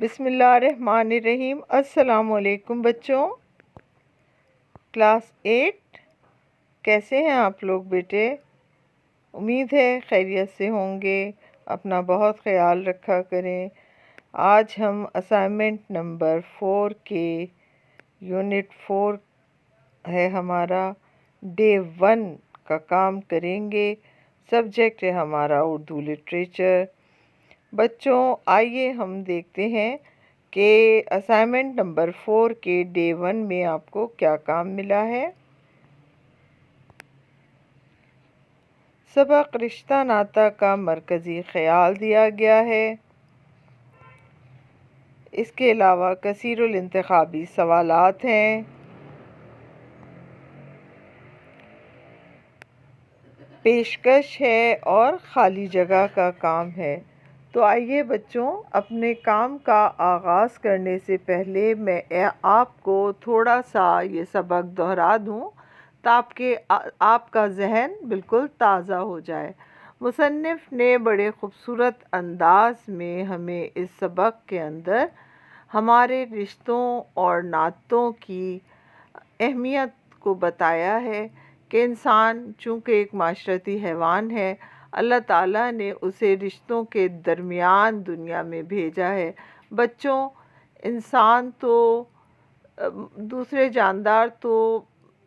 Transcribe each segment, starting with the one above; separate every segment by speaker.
Speaker 1: بسم اللہ الرحمن الرحیم۔ السلام علیکم بچوں، کلاس 8 کیسے ہیں آپ لوگ بیٹے؟ امید ہے خیریت سے ہوں گے، اپنا بہت خیال رکھا کریں۔ آج ہم اسائنمنٹ نمبر 4 کے یونٹ 4 ہے ہمارا، ڈے 1 کا کام کریں گے۔ سبجیکٹ ہے ہمارا اردو لٹریچر۔ بچوں آئیے ہم دیکھتے ہیں کہ اسائنمنٹ نمبر 4 کے ڈے 1 میں آپ کو کیا کام ملا ہے۔ سبق رشتہ ناتا کا مرکزی خیال دیا گیا ہے۔ اس کے علاوہ کثیر الانتخابی سوالات ہیں۔ پیشکش ہے اور خالی جگہ کا کام ہے۔ تو آئیے بچوں، اپنے کام کا آغاز کرنے سے پہلے میں آپ کو تھوڑا سا یہ سبق دہرا دوں تاکہ آپ کا ذہن بالکل تازہ ہو جائے۔ مصنف نے بڑے خوبصورت انداز میں ہمیں اس سبق کے اندر ہمارے رشتوں اور ناطوں کی اہمیت کو بتایا ہے کہ انسان چونکہ ایک معاشرتی حیوان ہے، اللہ تعالیٰ نے اسے رشتوں کے درمیان دنیا میں بھیجا ہے۔ بچوں، انسان تو دوسرے جاندار تو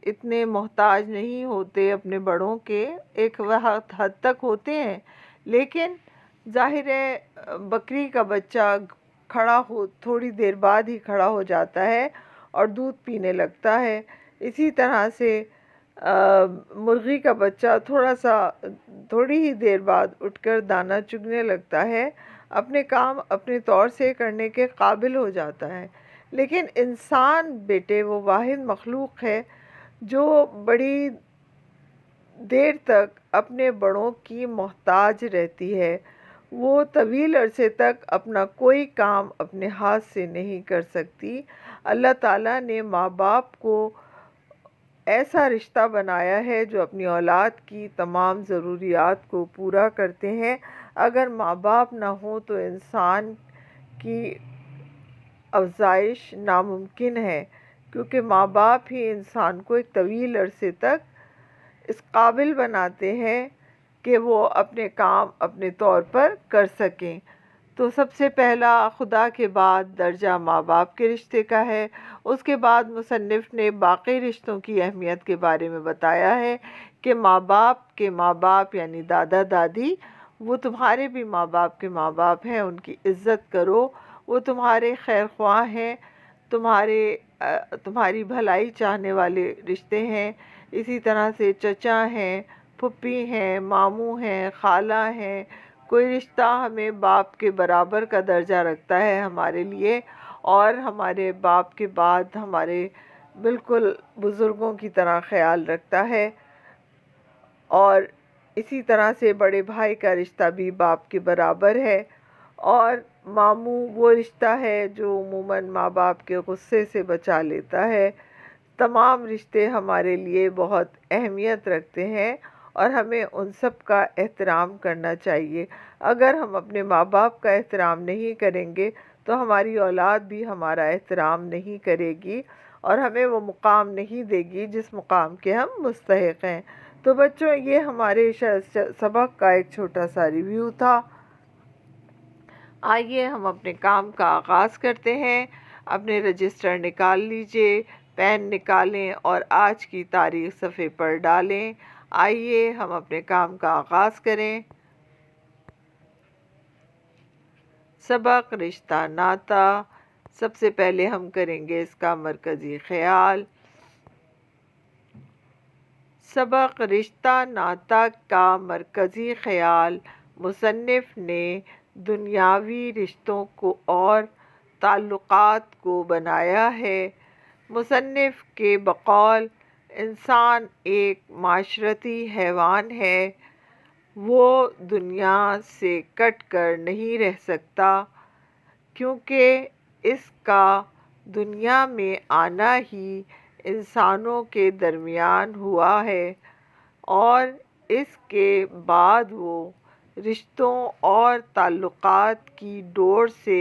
Speaker 1: اتنے محتاج نہیں ہوتے اپنے بڑوں کے، ایک حد تک ہوتے ہیں، لیکن ظاہر ہے بکری کا بچہ تھوڑی دیر بعد ہی کھڑا ہو جاتا ہے اور دودھ پینے لگتا ہے۔ اسی طرح سے مرغی کا بچہ تھوڑی ہی دیر بعد اٹھ کر دانہ چگنے لگتا ہے، اپنے کام اپنے طور سے کرنے کے قابل ہو جاتا ہے۔ لیکن انسان بیٹے وہ واحد مخلوق ہے جو بڑی دیر تک اپنے بڑوں کی محتاج رہتی ہے۔ وہ طویل عرصے تک اپنا کوئی کام اپنے ہاتھ سے نہیں کر سکتی۔ اللہ تعالیٰ نے ماں باپ کو ایسا رشتہ بنایا ہے جو اپنی اولاد کی تمام ضروریات کو پورا کرتے ہیں۔ اگر ماں باپ نہ ہوں تو انسان کی افزائش ناممکن ہے، کیونکہ ماں باپ ہی انسان کو ایک طویل عرصے تک اس قابل بناتے ہیں کہ وہ اپنے کام اپنے طور پر کر سکیں۔ تو سب سے پہلا خدا کے بعد درجہ ماں باپ کے رشتے کا ہے۔ اس کے بعد مصنف نے باقی رشتوں کی اہمیت کے بارے میں بتایا ہے کہ ماں باپ کے ماں باپ یعنی دادا دادی وہ تمہارے بھی ماں باپ کے ماں باپ ہیں، ان کی عزت کرو، وہ تمہارے خیر خواہ ہیں، تمہاری بھلائی چاہنے والے رشتے ہیں۔ اسی طرح سے چچا ہیں، پھپھی ہیں، ماموں ہیں، خالہ ہیں۔ کوئی رشتہ ہمیں باپ کے برابر کا درجہ رکھتا ہے ہمارے لیے، اور ہمارے باپ کے بعد ہمارے بالکل بزرگوں کی طرح خیال رکھتا ہے۔ اور اسی طرح سے بڑے بھائی کا رشتہ بھی باپ کے برابر ہے۔ اور ماموں وہ رشتہ ہے جو عموماً ماں باپ کے غصے سے بچا لیتا ہے۔ تمام رشتے ہمارے لیے بہت اہمیت رکھتے ہیں اور ہمیں ان سب کا احترام کرنا چاہیے۔ اگر ہم اپنے ماں باپ کا احترام نہیں کریں گے تو ہماری اولاد بھی ہمارا احترام نہیں کرے گی اور ہمیں وہ مقام نہیں دے گی جس مقام کے ہم مستحق ہیں۔ تو بچوں، یہ ہمارے سبق کا ایک چھوٹا سا ریویو تھا۔ آئیے ہم اپنے کام کا آغاز کرتے ہیں۔ اپنے رجسٹر نکال لیجئے، پین نکالیں اور آج کی تاریخ صفحے پر ڈالیں۔ آئیے ہم اپنے کام کا آغاز کریں۔ سبق رشتہ ناتا، سب سے پہلے ہم کریں گے اس کا مرکزی خیال۔ سبق رشتہ ناتا کا مرکزی خیال مصنف نے دنیاوی رشتوں کو اور تعلقات کو بنایا ہے۔ مصنف کے بقول انسان ایک معاشرتی حیوان ہے، وہ دنیا سے کٹ کر نہیں رہ سکتا، کیونکہ اس کا دنیا میں آنا ہی انسانوں کے درمیان ہوا ہے اور اس کے بعد وہ رشتوں اور تعلقات کی ڈور سے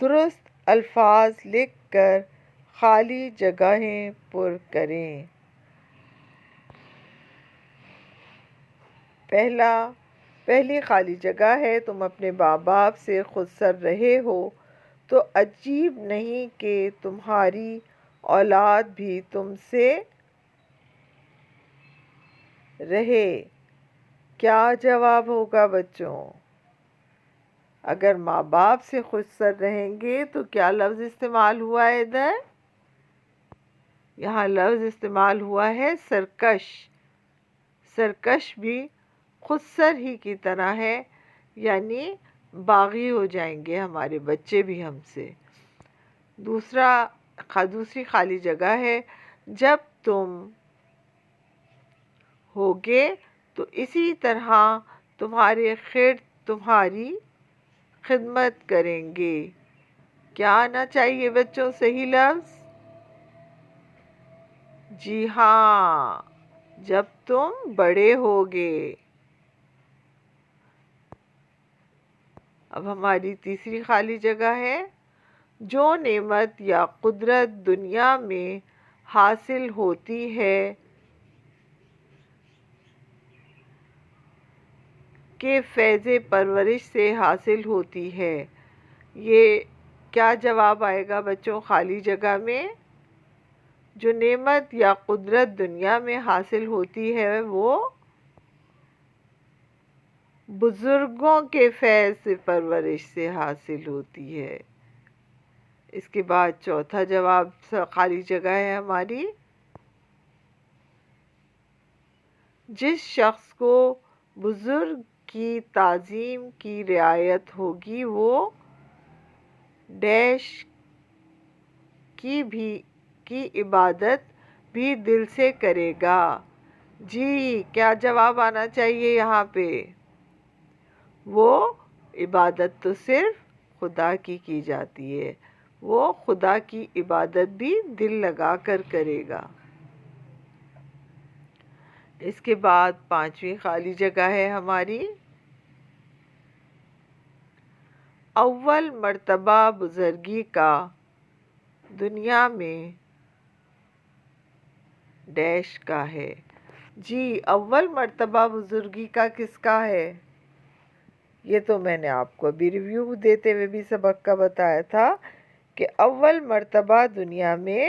Speaker 1: درست الفاظ لکھ کر خالی جگہیں پر کریں۔ پہلی خالی جگہ ہے، تم اپنے ماں باپ سے خود سر رہے ہو تو عجیب نہیں کہ تمہاری اولاد بھی تم سے رہے۔ کیا جواب ہوگا بچوں؟ اگر ماں باپ سے خود سر رہیں گے تو کیا لفظ استعمال ہوا ہے ادھر؟ یہاں لفظ استعمال ہوا ہے سرکش۔ سرکش بھی خود سر ہی کی طرح ہے، یعنی باغی ہو جائیں گے ہمارے بچے بھی ہم سے۔ دوسری خالی جگہ ہے، جب تم ہوگے تو اسی طرح تمہاری خدمت کریں گے۔ کیا آنا چاہیے بچوں صحیح لفظ؟ جی ہاں، جب تم بڑے ہوگے۔ اب ہماری تیسری خالی جگہ ہے، جو نعمت یا قدرت دنیا میں حاصل ہوتی ہے کہ فیض پرورش سے حاصل ہوتی ہے۔ یہ کیا جواب آئے گا بچوں خالی جگہ میں؟ جو نعمت یا قدرت دنیا میں حاصل ہوتی ہے وہ بزرگوں کے فیض پرورش سے حاصل ہوتی ہے۔ اس کے بعد چوتھا جواب خالی جگہ ہے ہماری، جس شخص کو بزرگ کی تعظیم کی رعایت ہوگی وہ ڈیش کی عبادت بھی دل سے کرے گا۔ جی کیا جواب آنا چاہیے یہاں پہ؟ وہ عبادت تو صرف خدا کی جاتی ہے، وہ خدا کی عبادت بھی دل لگا کر کرے گا۔ اس کے بعد پانچویں خالی جگہ ہے ہماری، اول مرتبہ بزرگی کا دنیا میں ڈیش کا ہے۔ جی اول مرتبہ بزرگی کا کس کا ہے؟ یہ تو میں نے آپ کو ابھی ریویو دیتے ہوئے بھی سبق کا بتایا تھا کہ اول مرتبہ دنیا میں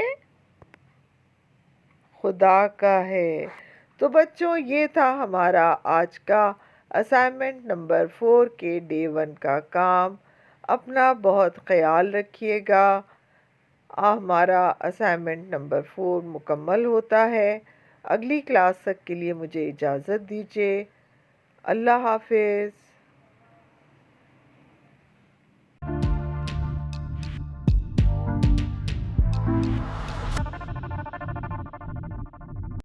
Speaker 1: خدا کا ہے۔ تو بچوں یہ تھا ہمارا آج کا اسائنمنٹ نمبر 4 کے ڈے 1 کا کام۔ اپنا بہت خیال رکھیے گا۔ ہمارا اسائنمنٹ نمبر 4 مکمل ہوتا ہے۔ اگلی کلاس تک کے لیے مجھے اجازت دیجیے۔ اللہ حافظ۔